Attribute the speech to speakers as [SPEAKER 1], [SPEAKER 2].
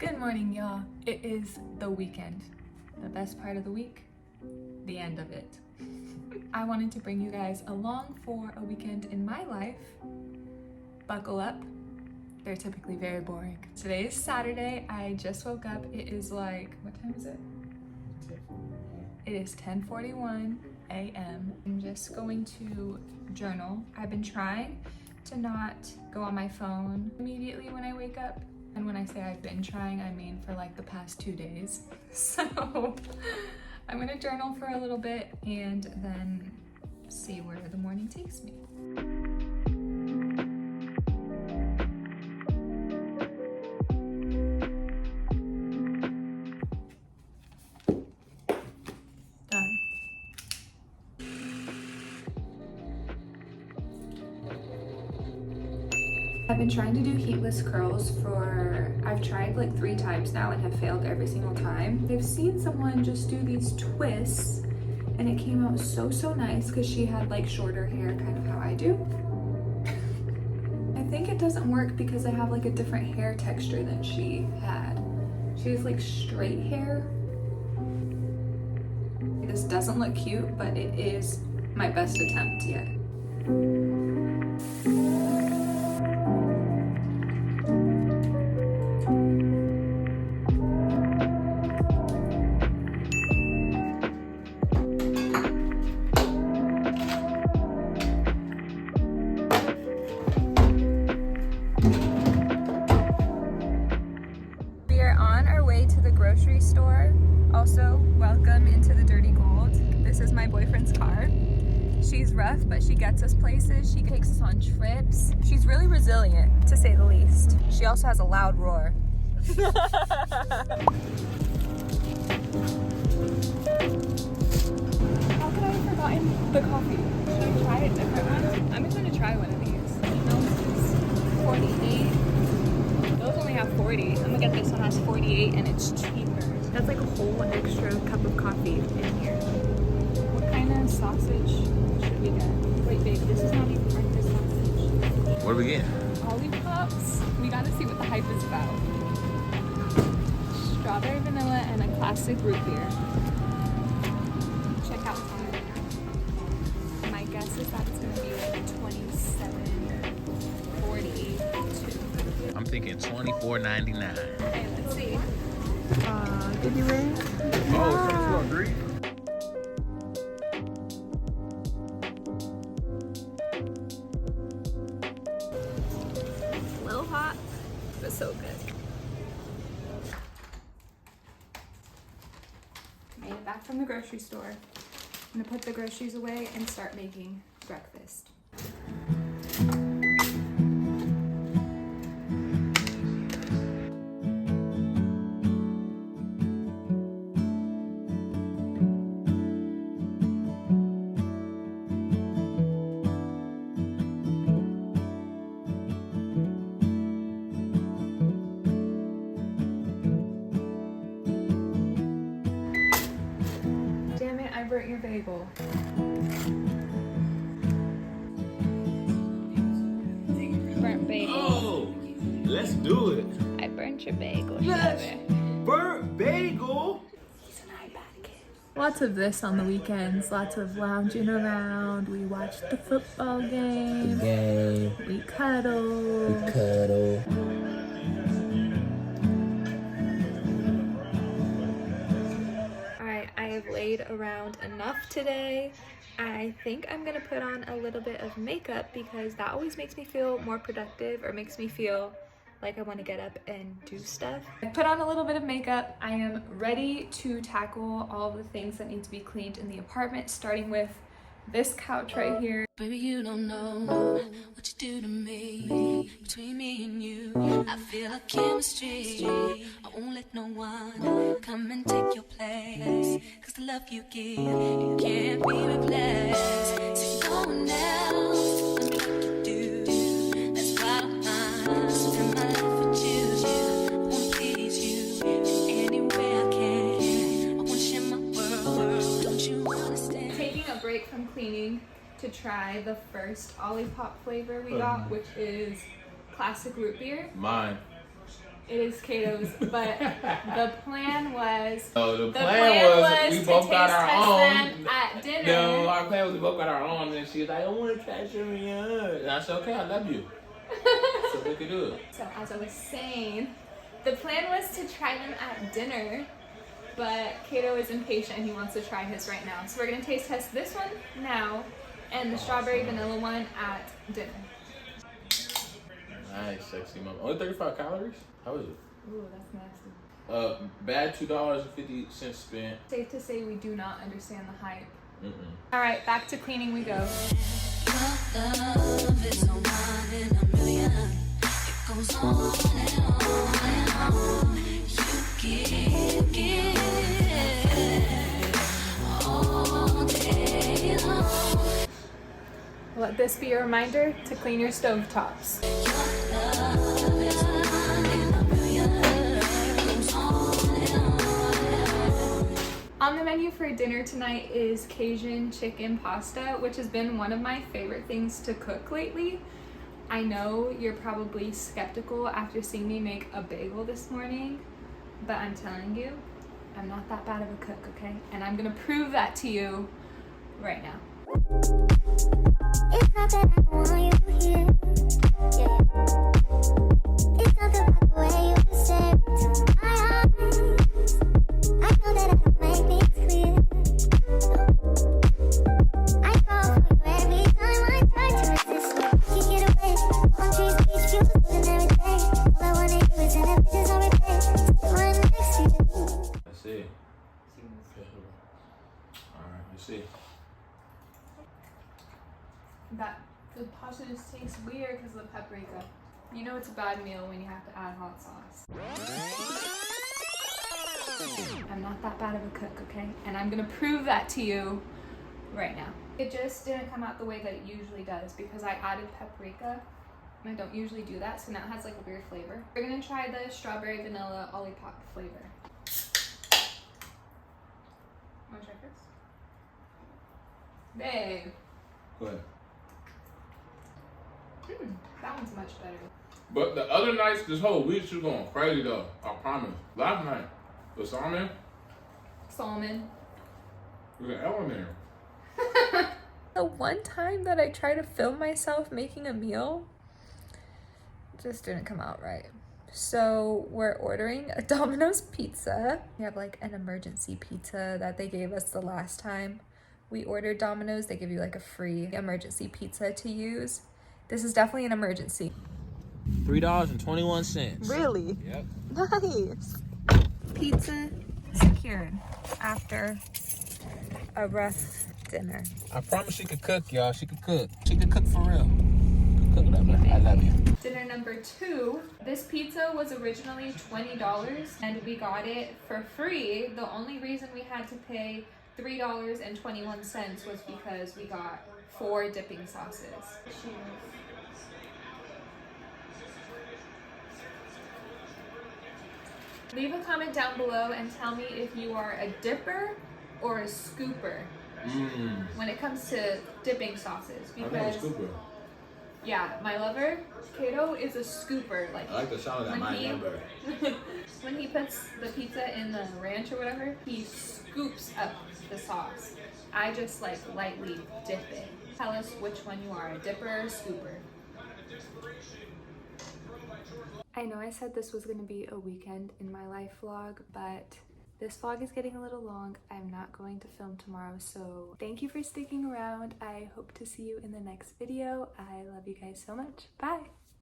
[SPEAKER 1] Good morning, y'all. It is the weekend. The best part of the week, the end of it. I wanted to bring you guys along for a weekend in my life. Buckle up. They're typically very boring. Today is Saturday. I just woke up. It is like, what time is it? It is 10:41 a.m. I'm just going to journal. I've been trying to not go on my phone immediately when I wake up. And when I say I've been trying, I mean for like the past 2 days. So I'm gonna journal for a little bit and then see where the morning takes me. Done. I've been trying to do heatless curls I've tried like 3 times now and have failed every single time. I've seen someone just do these twists and it came out so nice because she had like shorter hair, kind of how I do. I think it doesn't work because I have like a different hair texture than she had. She has like straight hair. This doesn't look cute, but it is my best attempt yet. To the grocery store. Also, welcome into the dirty gold. This is my boyfriend's car. She's rough, but she gets us places. She takes us on trips. She's really resilient, to say the least. She also has a loud roar. How could I have forgotten the coffee? Should I try a different one? I'm just gonna try one of these. Milk is 48. Those only have 40. I'm gonna get this one, has 48 and it's cheaper. That's like a whole extra cup of coffee in here. What kind of sausage should we get? Wait, babe, this is not even breakfast sausage.
[SPEAKER 2] What are we getting?
[SPEAKER 1] Olipops. We gotta see what the hype is about. Strawberry vanilla and a classic root beer. Check out time. My guess is that it's gonna be like 27.42.
[SPEAKER 2] I'm thinking $24.99.
[SPEAKER 1] Okay, let's see. Did you win?
[SPEAKER 2] Oh, it's 22
[SPEAKER 1] A little hot, but so good. Made it back from the grocery store. I'm gonna put the groceries away and start making breakfast. I burnt your bagel. Burnt bagel.
[SPEAKER 2] Oh, let's do it.
[SPEAKER 1] I burnt your bagel.
[SPEAKER 2] Yes. Burnt bagel.
[SPEAKER 1] He's an iPad kid. Lots of this on the weekends. Lots of lounging around. We watched the football game. We cuddle. Laid around enough today. I think I'm gonna put on a little bit of makeup because that always makes me feel more productive or makes me feel like I want to get up and do stuff. I put on a little bit of makeup. I am ready to tackle all the things that need to be cleaned in the apartment, starting with this couch right here.
[SPEAKER 3] Baby, you don't know what you do to me. Between me and you, I feel like chemistry. I won't let no one come and take your place. Cause the love you give, it can't be replaced. So no one else will do like you do. That's why I'm spend my life with you. I wanna please you any way I can. I wanna share my world. Don't you understand?
[SPEAKER 1] Taking a break from cleaning to try the first olipop flavor we got, which is classic root beer.
[SPEAKER 2] Mine.
[SPEAKER 1] It is Cato's, but the plan was.
[SPEAKER 2] Oh, the
[SPEAKER 1] plan
[SPEAKER 2] plan was we
[SPEAKER 1] to
[SPEAKER 2] both got
[SPEAKER 1] taste
[SPEAKER 2] our
[SPEAKER 1] test
[SPEAKER 2] own.
[SPEAKER 1] them at dinner.
[SPEAKER 2] No, our plan was we both got our own, and she was like, I want to try some of yours. And I said, okay, I love you. So we could do it.
[SPEAKER 1] So as I was saying, the plan was to try them at dinner, but Cato is impatient and he wants to try his right now. So we're gonna taste test this one now and the strawberry vanilla one at dinner.
[SPEAKER 2] Nice, sexy mama. Only 35 calories? How is it?
[SPEAKER 1] Ooh, that's nasty.
[SPEAKER 2] Bad $2.50 spent.
[SPEAKER 1] Safe to say we do not understand the hype.
[SPEAKER 2] Mm-mm.
[SPEAKER 1] All right, back to cleaning we go.
[SPEAKER 3] Love is no one in a million. It goes on and on and on. You give all day long.
[SPEAKER 1] Let this be a reminder to clean your stove tops.
[SPEAKER 3] Love is no one in a million. It goes on and on and on.
[SPEAKER 1] On the menu for dinner tonight is Cajun chicken pasta, which has been one of my favorite things to cook lately. I know you're probably skeptical after seeing me make a bagel this morning, but I'm telling you, I'm not that bad of a cook, okay? And I'm gonna prove that to you right now.
[SPEAKER 4] It's not that I don't want you here, yeah. It's something about the way you stare into my eyes. I know that I don't make things clear. I fall for you every time I try to resist. You get away, palm trees, beach views, and everything. All I wanna do is send the pictures on replay, sit right next to you.
[SPEAKER 2] Let's see. Alright, let's see.
[SPEAKER 1] That the pasta just tastes weird because of the paprika. You know it's a bad meal when you have to add hot sauce. I'm not that bad of a cook, okay? And I'm gonna prove that to you right now. It just didn't come out the way that it usually does because I added paprika. And I don't usually do that, so now it has like a weird flavor. We're gonna try the strawberry vanilla olipop flavor. Wanna try first? Babe.
[SPEAKER 2] Go ahead.
[SPEAKER 1] That one's much better.
[SPEAKER 2] But the other nights, this whole week, she was going crazy though. I promise. Last night, the salmon,
[SPEAKER 1] Salmon.
[SPEAKER 2] there's an L in there.
[SPEAKER 1] The one time that I tried to film myself making a meal, it just didn't come out right. So we're ordering a Domino's pizza. We have like an emergency pizza that they gave us the last time we ordered Domino's. They give you like a free emergency pizza to use. This is definitely an emergency.
[SPEAKER 2] $3.21.
[SPEAKER 1] Really?
[SPEAKER 2] Yep.
[SPEAKER 1] Nice. Pizza secured after a rough dinner.
[SPEAKER 2] I promise she could cook, y'all. She could cook. She could cook for real. Cook whatever. I love you.
[SPEAKER 1] Dinner number 2. This pizza was originally $20 and we got it for free. The only reason we had to pay $3.21 was because we got 4 dipping sauces. Leave a comment down below and tell me if you are a dipper or a scooper when it comes to dipping sauces.
[SPEAKER 2] I
[SPEAKER 1] Because
[SPEAKER 2] think it's super.
[SPEAKER 1] yeah, my lover, Cato, is a scooper. Like
[SPEAKER 2] I like the sound of that.
[SPEAKER 1] when
[SPEAKER 2] My
[SPEAKER 1] he-
[SPEAKER 2] number.
[SPEAKER 1] when he puts the pizza in the ranch or whatever, he scoops up the sauce. I just like lightly dip it. Tell us which one you are, a dipper or a scooper. I know I said this was going to be a weekend in my life vlog, but this vlog is getting a little long. I'm not going to film tomorrow, so thank you for sticking around. I hope to see you in the next video. I love you guys so much. Bye!